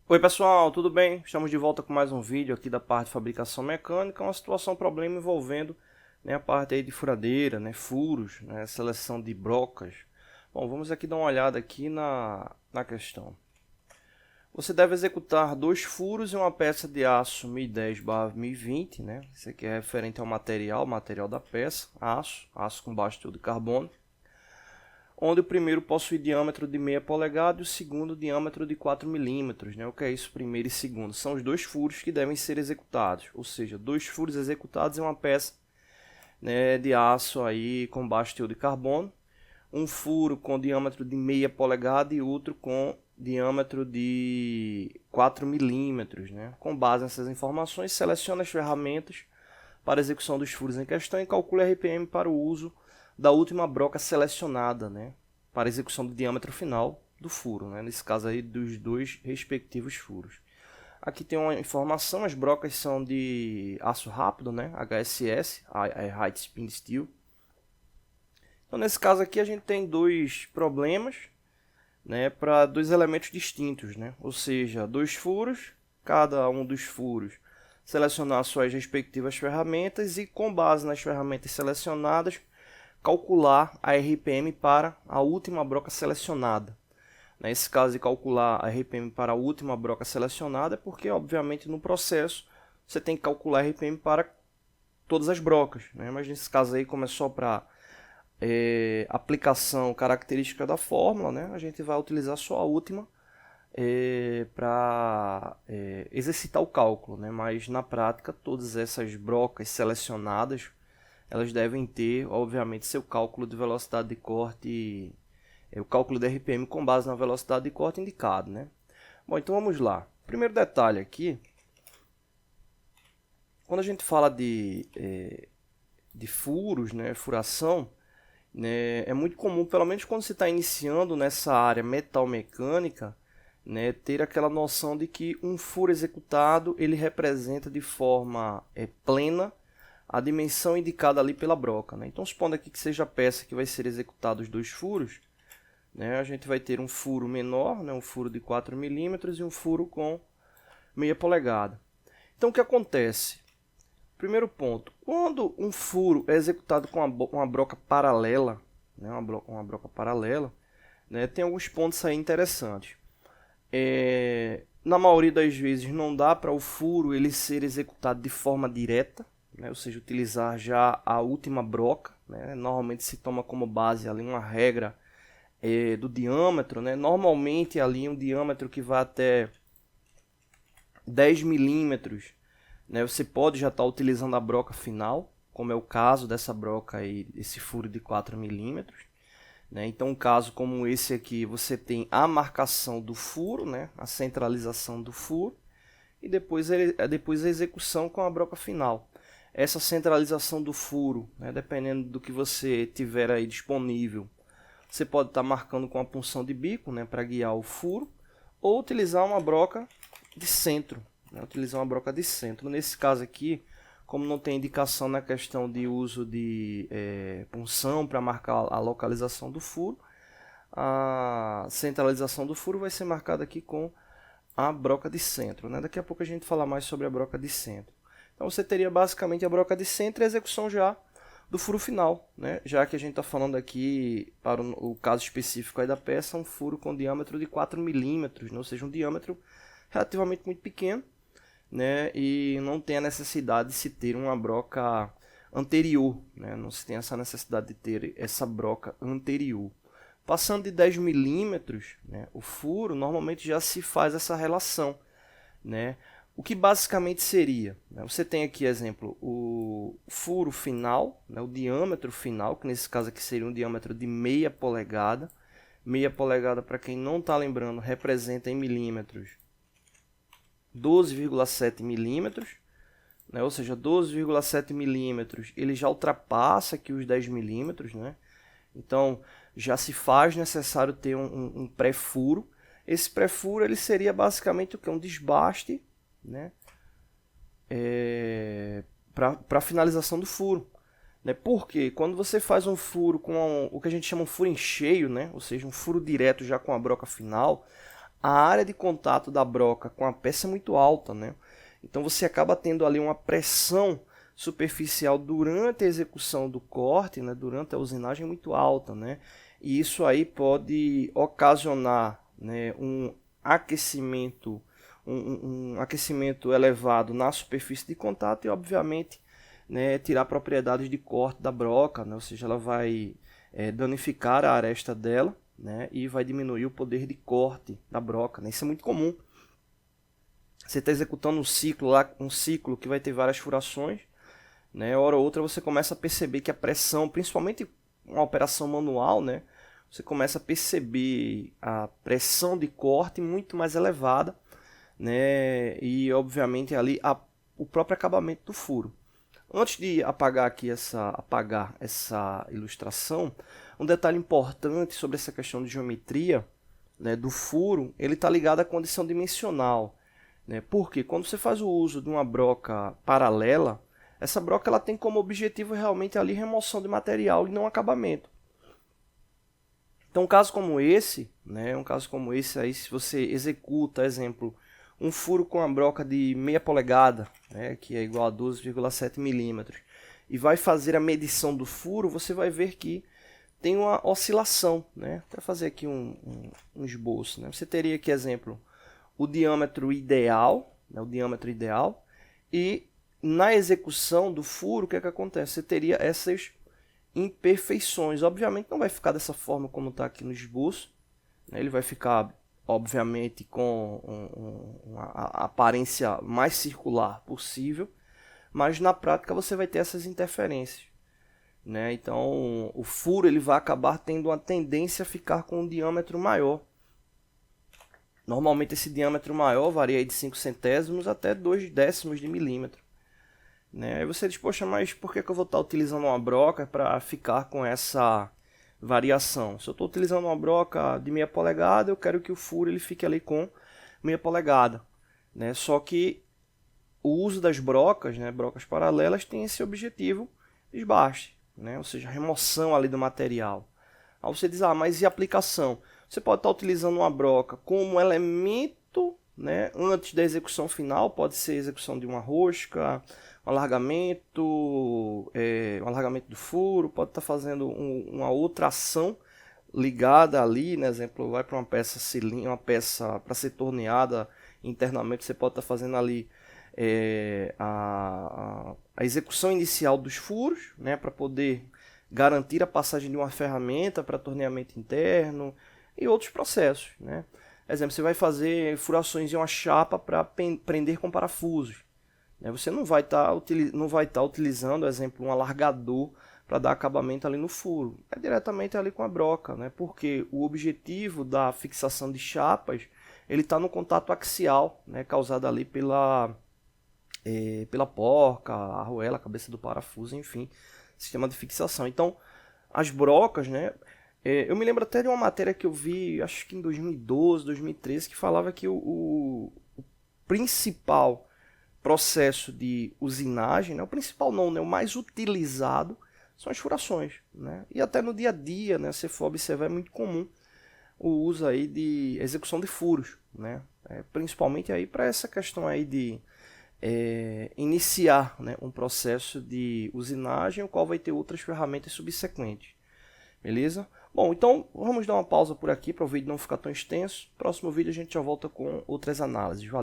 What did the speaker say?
Oi pessoal, tudo bem? Estamos de volta com mais um vídeo aqui da parte de fabricação mecânica, uma situação, problema envolvendo, a parte aí de furadeira, furos, seleção de brocas. Bom, vamos aqui dar uma olhada aqui na questão. Você deve executar dois furos e uma peça de aço 1010/1020, Isso aqui é referente ao material da peça, aço com baixo teor de carbono, onde o primeiro possui diâmetro de meia polegada e o segundo diâmetro de 4 milímetros. O que é isso, primeiro e segundo? São os dois furos que devem ser executados, ou seja, dois furos executados em uma peça de aço aí com baixo teor de carbono, um furo com diâmetro de meia polegada e outro com diâmetro de 4 milímetros. Com base nessas informações, selecione as ferramentas para execução dos furos em questão e calcule RPM para o uso da última broca selecionada, para execução do diâmetro final do furo, nesse caso aí dos dois respectivos furos. Aqui tem uma informação, as brocas são de aço rápido, HSS, High Speed Steel. Então nesse caso aqui a gente tem dois problemas, para dois elementos distintos, ou seja, dois furos, cada um dos furos selecionar suas respectivas ferramentas e, com base nas ferramentas selecionadas, calcular a RPM para a última broca selecionada. Nesse caso de calcular a RPM para a última broca selecionada é porque, obviamente, no processo você tem que calcular a RPM para todas as brocas. Mas nesse caso aí, como é só para aplicação característica da fórmula, a gente vai utilizar só a última para exercitar o cálculo, mas na prática todas essas brocas selecionadas elas devem ter, obviamente, seu cálculo de velocidade de corte, o cálculo de RPM com base na velocidade de corte indicado. Bom, então vamos lá. Primeiro detalhe aqui, quando a gente fala de furos, furação, é muito comum, pelo menos quando você está iniciando nessa área metalmecânica, ter aquela noção de que um furo executado ele representa de forma plena a dimensão indicada ali pela broca. Então, supondo aqui que seja a peça que vai ser executada os dois furos, a gente vai ter um furo menor, um furo de 4 milímetros e um furo com meia polegada. Então, o que acontece? Primeiro ponto, quando um furo é executado com uma broca paralela, uma broca paralela, tem alguns pontos aí interessantes. Na maioria das vezes não dá para o furo ele ser executado de forma direta, ou seja, utilizar já a última broca. Normalmente se toma como base ali uma regra do diâmetro. Normalmente ali um diâmetro que vai até 10 milímetros. Você pode já estar utilizando a broca final, como é o caso dessa broca aí, esse furo de 4 milímetros. Então, um caso como esse aqui, você tem a marcação do furo, a centralização do furo, e depois a execução com a broca final. Essa centralização do furo, dependendo do que você tiver aí disponível, você pode estar marcando com a punção de bico, para guiar o furo, ou utilizar uma broca de centro. Nesse caso aqui, como não tem indicação na questão de uso de punção para marcar a localização do furo, a centralização do furo vai ser marcada aqui com a broca de centro. Daqui a pouco a gente fala mais sobre a broca de centro. Então você teria basicamente a broca de centro e a execução já do furo final, já que a gente está falando aqui, para o caso específico aí da peça, um furo com diâmetro de 4 milímetros, ou seja, um diâmetro relativamente muito pequeno, e não tem a necessidade de se ter uma broca anterior, não se tem essa necessidade de ter essa broca anterior. Passando de 10 milímetros, o furo, normalmente já se faz essa relação, O que basicamente seria, você tem aqui, exemplo, o furo final, o diâmetro final, que nesse caso aqui seria um diâmetro de meia polegada. Meia polegada, para quem não está lembrando, representa em milímetros 12,7 milímetros, ou seja, 12,7 milímetros ele já ultrapassa aqui os 10 milímetros, então já se faz necessário ter um pré-furo. Esse pré-furo ele seria basicamente o que? Um desbaste, para a finalização do furo. Porque quando você faz um furo com o que a gente chama um furo em cheio, ou seja, um furo direto já com a broca final, a área de contato da broca com a peça é muito alta, né? Então você acaba tendo ali uma pressão superficial durante a execução do corte, né? Durante a usinagem muito alta, né? E isso aí pode ocasionar, né, um aquecimento, um aquecimento elevado na superfície de contato e, obviamente, né, tirar propriedades de corte da broca, né? Ou seja, ela vai danificar a aresta dela, né, e vai diminuir o poder de corte da broca, né? Isso é muito comum. Você está executando um ciclo lá, um ciclo que vai ter várias furações, né? Hora ou outra você começa a perceber que a pressão, principalmente uma operação manual, né, você começa a perceber a pressão de corte muito mais elevada, né, e obviamente ali o próprio acabamento do furo. Antes de apagar essa ilustração, um detalhe importante sobre essa questão de geometria, né, do furo, ele está ligado à condição dimensional, né? Porque quando você faz o uso de uma broca paralela, essa broca ela tem como objetivo realmente ali remoção de material e não acabamento. Então, um caso como esse, né, aí, se você executa, exemplo, um furo com uma broca de meia polegada, né, que é igual a 12,7 milímetros, e vai fazer a medição do furo, você vai ver que tem uma oscilação, né? Vou fazer aqui um esboço, né? Você teria aqui, exemplo, o diâmetro ideal, né, e na execução do furo, o que é que acontece? Você teria essas imperfeições. Obviamente não vai ficar dessa forma como está aqui no esboço, né? Ele vai ficar, obviamente, com a aparência mais circular possível, mas na prática você vai ter essas interferências, né? Então o furo ele vai acabar tendo uma tendência a ficar com um diâmetro maior. Normalmente esse diâmetro maior varia de 5 centésimos até 2 décimos de milímetro, né? Aí você diz, poxa, mas por que eu vou estar utilizando uma broca para ficar com essa variação? Se eu estou utilizando uma broca de meia polegada, eu quero que o furo ele fique ali com meia polegada, né? Só que o uso das brocas, né, brocas paralelas, tem esse objetivo desbaste, né? Ou seja, remoção ali do material. Aí você diz, mas e aplicação? Você pode estar utilizando uma broca como elemento, né, antes da execução final, pode ser a execução de uma rosca, um alargamento do furo, pode estar fazendo uma outra ação ligada ali, né, exemplo, vai para uma peça cilíndrica, uma peça para ser torneada internamente, você pode estar fazendo ali a execução inicial dos furos, né, para poder garantir a passagem de uma ferramenta para torneamento interno e outros processos, né? Exemplo, você vai fazer furações em uma chapa para prender com parafusos, né? Você não vai estar utilizando, exemplo, um alargador para dar acabamento ali no furo. É diretamente ali com a broca, né? Porque o objetivo da fixação de chapas ele está no contato axial, né? Causado ali pela porca, a arruela, a cabeça do parafuso, enfim, sistema de fixação. Então, as brocas, né? Eu me lembro até de uma matéria que eu vi, acho que em 2012, 2013, que falava que o principal processo de usinagem, né? O principal não, né? O mais utilizado são as furações, né? E até no dia a dia, né? Se for observar, é muito comum o uso aí de execução de furos, né? Principalmente aí para essa questão aí de iniciar, né, um processo de usinagem, o qual vai ter outras ferramentas subsequentes. Beleza? Bom, então vamos dar uma pausa por aqui para o vídeo não ficar tão extenso. Próximo vídeo a gente já volta com outras análises. Valeu!